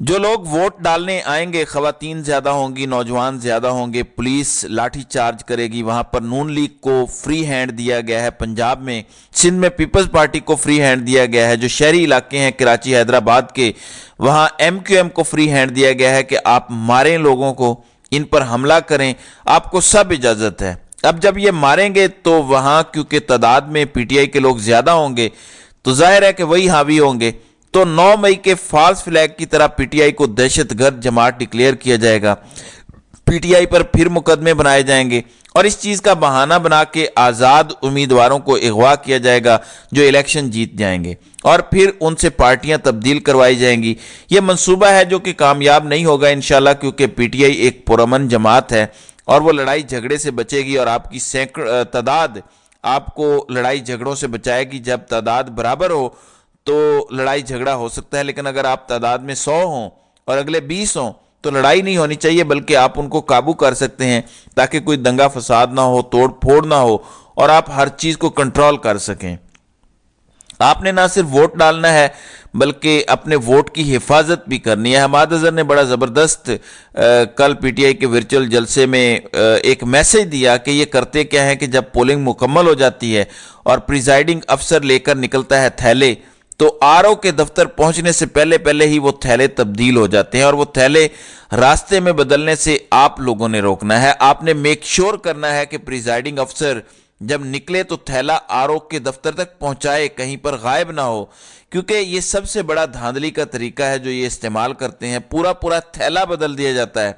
جو لوگ ووٹ ڈالنے آئیں گے خواتین زیادہ ہوں گی، نوجوان زیادہ ہوں گے، پولیس لاٹھی چارج کرے گی۔ وہاں پر نون لیگ کو فری ہینڈ دیا گیا ہے، پنجاب میں سندھ میں پیپلز پارٹی کو فری ہینڈ دیا گیا ہے، جو شہری علاقے ہیں کراچی حیدرآباد کے وہاں ایم کیو ایم کو فری ہینڈ دیا گیا ہے کہ آپ ماریں لوگوں کو، ان پر حملہ کریں، آپ کو سب اجازت ہے۔ اب جب یہ ماریں گے تو وہاں کیونکہ تعداد میں پی ٹی آئی کے لوگ زیادہ ہوں گے تو ظاہر ہے کہ وہی حاوی ہوں گے، تو 9 مئی کے فالس فلیگ کی طرح پی ٹی آئی کو دہشت گرد جماعت ڈکلیئر کیا جائے گا، پی ٹی آئی پر پھر مقدمے بنائے جائیں گے اور اس چیز کا بہانہ بنا کے آزاد امیدواروں کو اغوا کیا جائے گا جو الیکشن جیت جائیں گے اور پھر ان سے پارٹیاں تبدیل کروائی جائیں گی۔ یہ منصوبہ ہے جو کہ کامیاب نہیں ہوگا انشاءاللہ، کیونکہ پی ٹی آئی ایک پرامن جماعت ہے اور وہ لڑائی جھگڑے سے بچے گی اور آپ کی تعداد آپ کو لڑائی جھگڑوں سے بچائے گی۔ جب تعداد برابر ہو تو لڑائی جھگڑا ہو سکتا ہے، لیکن اگر آپ تعداد میں 100 ہوں اور اگلے 20 ہوں تو لڑائی نہیں ہونی چاہیے، بلکہ آپ ان کو قابو کر سکتے ہیں تاکہ کوئی دنگا فساد نہ ہو، توڑ پھوڑ نہ ہو اور آپ ہر چیز کو کنٹرول کر سکیں۔ آپ نے نہ صرف ووٹ ڈالنا ہے بلکہ اپنے ووٹ کی حفاظت بھی کرنی ہے۔ حماد اظہر نے بڑا زبردست کل پی ٹی آئی کے ورچوئل جلسے میں ایک میسج دیا کہ یہ کرتے کیا ہے کہ جب پولنگ مکمل ہو جاتی ہے اور پریزائڈنگ افسر لے کر نکلتا ہے تھیلے، تو آر او کے دفتر پہنچنے سے پہلے ہی وہ تھیلے تبدیل ہو جاتے ہیں اور وہ تھیلے راستے میں بدلنے سے آپ لوگوں نے روکنا ہے۔ آپ نے میک شور کرنا ہے کہ پریزائڈنگ افسر جب نکلے تو تھیلا آر او کے دفتر تک پہنچائے، کہیں پر غائب نہ ہو، کیونکہ یہ سب سے بڑا دھاندلی کا طریقہ ہے جو یہ استعمال کرتے ہیں۔ پورا تھیلا بدل دیا جاتا ہے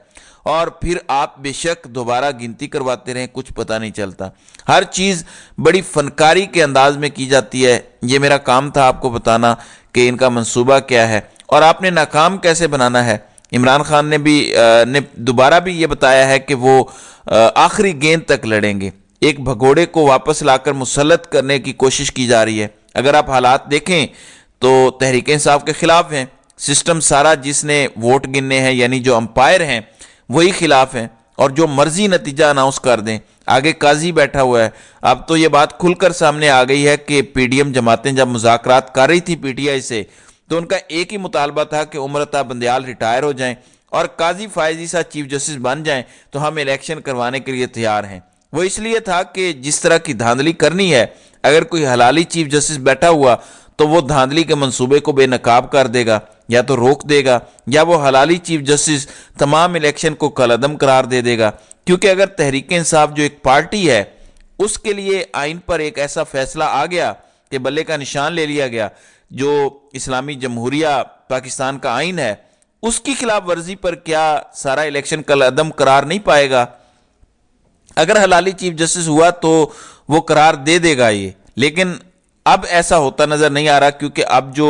اور پھر آپ بے شک دوبارہ گنتی کرواتے رہیں، کچھ پتہ نہیں چلتا۔ ہر چیز بڑی فنکاری کے انداز میں کی جاتی ہے۔ یہ میرا کام تھا آپ کو بتانا کہ ان کا منصوبہ کیا ہے اور آپ نے ناکام کیسے بنانا ہے۔ عمران خان نے دوبارہ بھی یہ بتایا ہے کہ وہ آخری گیند تک لڑیں گے۔ ایک بھگوڑے کو واپس لا کر مسلط کرنے کی کوشش کی جا رہی ہے۔ اگر آپ حالات دیکھیں تو تحریک انصاف کے خلاف ہیں، سسٹم سارا جس نے ووٹ گننے ہیں یعنی جو امپائر ہیں وہی خلاف ہیں اور جو مرضی نتیجہ اناؤنس کر دیں۔ آگے قاضی بیٹھا ہوا ہے۔ اب تو یہ بات کھل کر سامنے آ گئی ہے کہ پی ڈی ایم جماعتیں جب مذاکرات کر رہی تھی پی ٹی آئی سے تو ان کا ایک ہی مطالبہ تھا کہ عمر عطا بندیال ریٹائر ہو جائیں اور قاضی فائز عیسیٰ چیف جسٹس بن جائیں تو ہم الیکشن کروانے کے لیے تیار ہیں۔ وہ اس لیے تھا کہ جس طرح کی دھاندلی کرنی ہے، اگر کوئی حلالی چیف جسٹس بیٹھا ہوا تو وہ دھاندلی کے منصوبے کو بے نقاب کر دے گا یا تو روک دے گا یا وہ حلالی چیف جسٹس تمام الیکشن کو کالعدم قرار دے دے گا، کیونکہ اگر تحریک انصاف جو ایک پارٹی ہے اس کے لیے آئین پر ایک ایسا فیصلہ آ گیا کہ بلے کا نشان لے لیا گیا، جو اسلامی جمہوریہ پاکستان کا آئین ہے، اس کی خلاف ورزی پر کیا سارا الیکشن کالعدم قرار نہیں پائے گا؟ اگر حلالی چیف جسٹس ہوا تو وہ قرار دے دے گا یہ، لیکن اب ایسا ہوتا نظر نہیں آ رہا، کیونکہ اب جو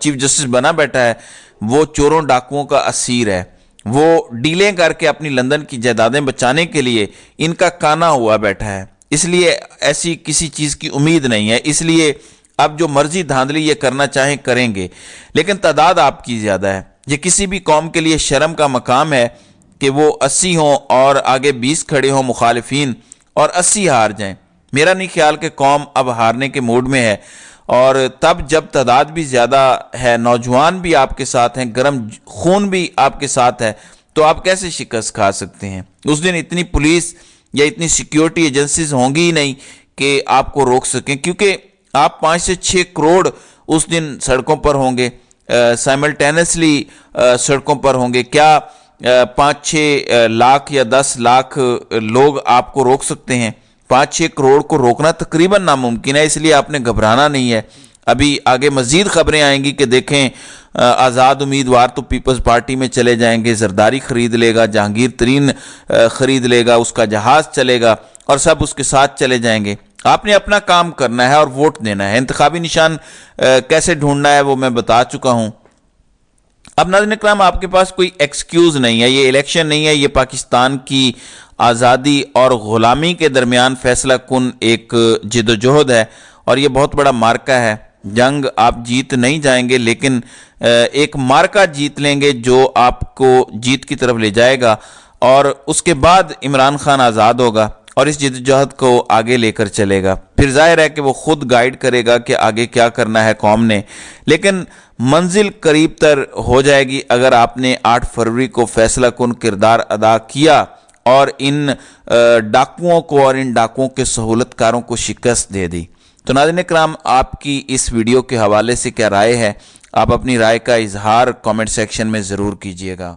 چیف جسٹس بنا بیٹھا ہے وہ چوروں ڈاکوؤں کا اسیر ہے۔ وہ ڈیلیں کر کے اپنی لندن کی جائیدادیں بچانے کے لیے ان کا کانا ہوا بیٹھا ہے، اس لیے ایسی کسی چیز کی امید نہیں ہے۔ اس لیے اب جو مرضی دھاندلی یہ کرنا چاہیں کریں گے، لیکن تعداد آپ کی زیادہ ہے۔ یہ کسی بھی قوم کے لیے شرم کا مقام ہے کہ وہ 80 ہوں اور آگے 20 کھڑے ہوں مخالفین اور 80 ہار جائیں۔ میرا نہیں خیال کہ قوم اب ہارنے کے موڈ میں ہے، اور تب جب تعداد بھی زیادہ ہے، نوجوان بھی آپ کے ساتھ ہیں، گرم خون بھی آپ کے ساتھ ہے، تو آپ کیسے شکست کھا سکتے ہیں؟ اس دن اتنی پولیس یا اتنی سیکیورٹی ایجنسیز ہوں گی ہی نہیں کہ آپ کو روک سکیں، کیونکہ آپ 5 سے 6 کروڑ اس دن سڑکوں پر ہوں گے، سائملٹینسلی سڑکوں پر ہوں گے۔ کیا 5-6 لاکھ یا 10 لاکھ لوگ آپ کو روک سکتے ہیں؟ 5-6 کروڑ کو روکنا تقریباً ناممکن ہے، اس لیے آپ نے گھبرانا نہیں ہے۔ ابھی آگے مزید خبریں آئیں گی کہ دیکھیں آزاد امیدوار تو پیپلز پارٹی میں چلے جائیں گے، زرداری خرید لے گا، جہانگیر ترین خرید لے گا، اس کا جہاز چلے گا اور سب اس کے ساتھ چلے جائیں گے۔ آپ نے اپنا کام کرنا ہے اور ووٹ دینا ہے۔ انتخابی نشان کیسے ڈھونڈنا ہے وہ میں بتا چکا ہوں۔ اب ناظرین اکرام، آپ کے پاس کوئی ایکسکیوز نہیں ہے، یہ الیکشن نہیں ہے، یہ پاکستان کی آزادی اور غلامی کے درمیان فیصلہ کن ایک جدوجہد ہے اور یہ بہت بڑا مارکہ ہے۔ جنگ آپ جیت نہیں جائیں گے، لیکن ایک مارکہ جیت لیں گے جو آپ کو جیت کی طرف لے جائے گا، اور اس کے بعد عمران خان آزاد ہوگا اور اس جدوجہد کو آگے لے کر چلے گا۔ پھر ظاہر ہے کہ وہ خود گائیڈ کرے گا کہ آگے کیا کرنا ہے قوم نے، لیکن منزل قریب تر ہو جائے گی اگر آپ نے 8 فروری کو فیصلہ کن کردار ادا کیا اور ان ڈاکوؤں کو اور ان ڈاکوؤں کے سہولت کاروں کو شکست دے دی۔ تو ناظرین کرام، آپ کی اس ویڈیو کے حوالے سے کیا رائے ہے؟ آپ اپنی رائے کا اظہار کامنٹ سیکشن میں ضرور کیجیے گا۔